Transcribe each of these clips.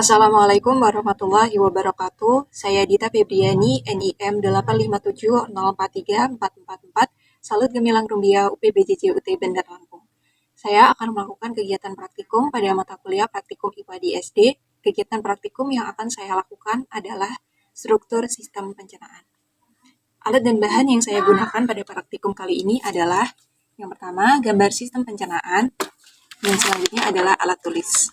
Assalamualaikum warahmatullahi wabarakatuh. Saya Dita Febriani, NIM 857043444, Salut Gemilang Rumbia, UPBJJ UT Bandar Lampung. Saya akan melakukan kegiatan praktikum pada mata kuliah praktikum IPA di SD. Kegiatan praktikum yang akan saya lakukan adalah struktur sistem pencernaan. Alat dan bahan yang saya gunakan pada praktikum kali ini adalah yang pertama, gambar sistem pencernaan, dan selanjutnya adalah alat tulis.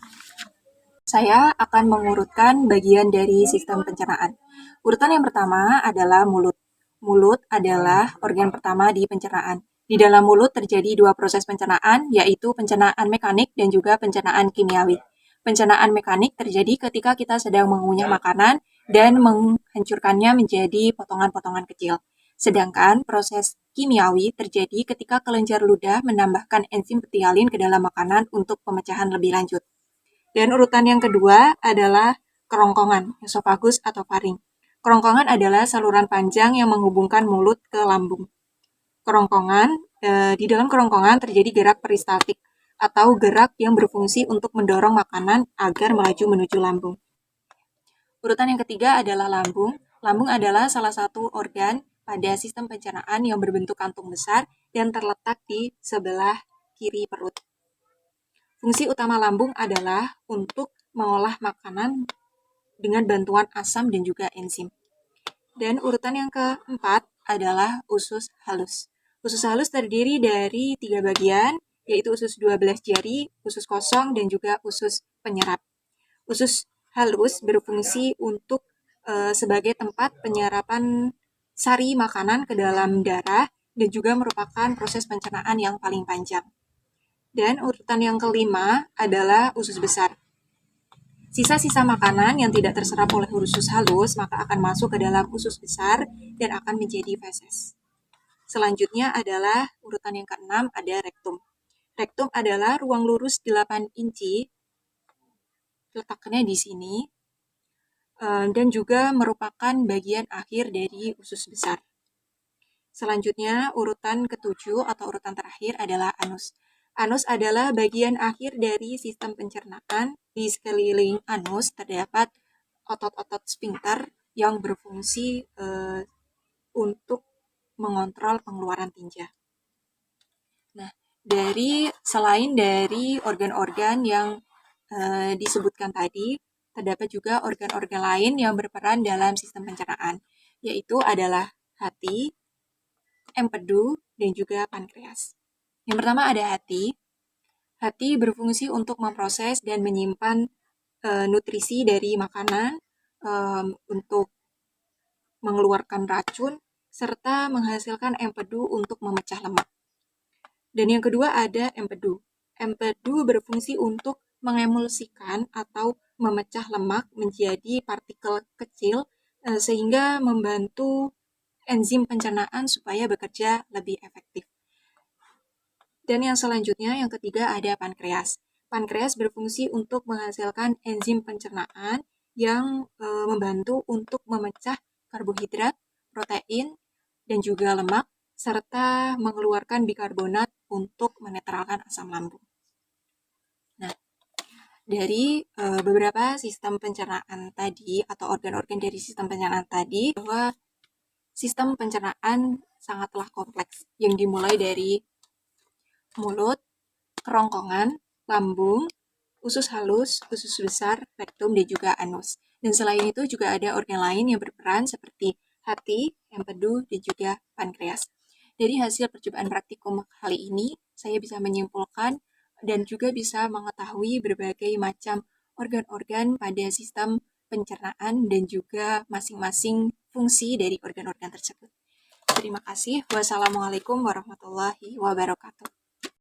Saya akan mengurutkan bagian dari sistem pencernaan. Urutan yang pertama adalah mulut. Mulut adalah organ pertama di pencernaan. Di dalam mulut terjadi dua proses pencernaan, yaitu pencernaan mekanik dan juga pencernaan kimiawi. Pencernaan mekanik terjadi ketika kita sedang mengunyah makanan dan menghancurkannya menjadi potongan-potongan kecil. Sedangkan proses kimiawi terjadi ketika kelenjar ludah menambahkan enzim petialin ke dalam makanan untuk pemecahan lebih lanjut. Dan urutan yang kedua adalah kerongkongan, esofagus atau faring. Kerongkongan adalah saluran panjang yang menghubungkan mulut ke lambung. Di dalam kerongkongan terjadi gerak peristaltik atau gerak yang berfungsi untuk mendorong makanan agar melaju menuju lambung. Urutan yang ketiga adalah lambung. Lambung adalah salah satu organ pada sistem pencernaan yang berbentuk kantung besar dan terletak di sebelah kiri perut. Fungsi utama lambung adalah untuk mengolah makanan dengan bantuan asam dan juga enzim. Dan urutan yang keempat adalah usus halus. Usus halus terdiri dari 3 bagian, yaitu usus 12 jari, usus kosong, dan juga usus penyerap. Usus halus berfungsi untuk sebagai tempat penyerapan sari makanan ke dalam darah dan juga merupakan proses pencernaan yang paling panjang. Dan urutan yang kelima adalah usus besar. Sisa-sisa makanan yang tidak terserap oleh usus halus maka akan masuk ke dalam usus besar dan akan menjadi feses. Selanjutnya adalah urutan yang keenam ada rektum. Rektum adalah ruang lurus 8 inci, letaknya di sini, dan juga merupakan bagian akhir dari usus besar. Selanjutnya urutan ketujuh atau urutan terakhir adalah anus. Anus adalah bagian akhir dari sistem pencernaan. Di sekeliling anus terdapat otot-otot sphincter yang berfungsi untuk mengontrol pengeluaran tinja. Nah, selain dari organ-organ yang disebutkan tadi, terdapat juga organ-organ lain yang berperan dalam sistem pencernaan, yaitu adalah hati, empedu, dan juga pankreas. Yang pertama ada hati. Hati berfungsi untuk memproses dan menyimpan nutrisi dari makanan, untuk mengeluarkan racun, serta menghasilkan empedu untuk memecah lemak. Dan yang kedua ada empedu. Empedu berfungsi untuk mengemulsikan atau memecah lemak menjadi partikel kecil sehingga membantu enzim pencernaan supaya bekerja lebih efektif. Dan yang selanjutnya, yang ketiga ada pankreas. Pankreas berfungsi untuk menghasilkan enzim pencernaan yang membantu untuk memecah karbohidrat, protein, dan juga lemak, serta mengeluarkan bikarbonat untuk menetralkan asam lambung. Nah, dari beberapa sistem pencernaan tadi atau organ-organ dari sistem pencernaan tadi, bahwa sistem pencernaan sangatlah kompleks yang dimulai dari mulut, kerongkongan, lambung, usus halus, usus besar, rektum, dan juga anus. Dan selain itu juga ada organ lain yang berperan seperti hati, empedu, dan juga pankreas. Dari hasil percobaan praktikum kali ini, saya bisa menyimpulkan dan juga bisa mengetahui berbagai macam organ-organ pada sistem pencernaan dan juga masing-masing fungsi dari organ-organ tersebut. Terima kasih. Wassalamualaikum warahmatullahi wabarakatuh.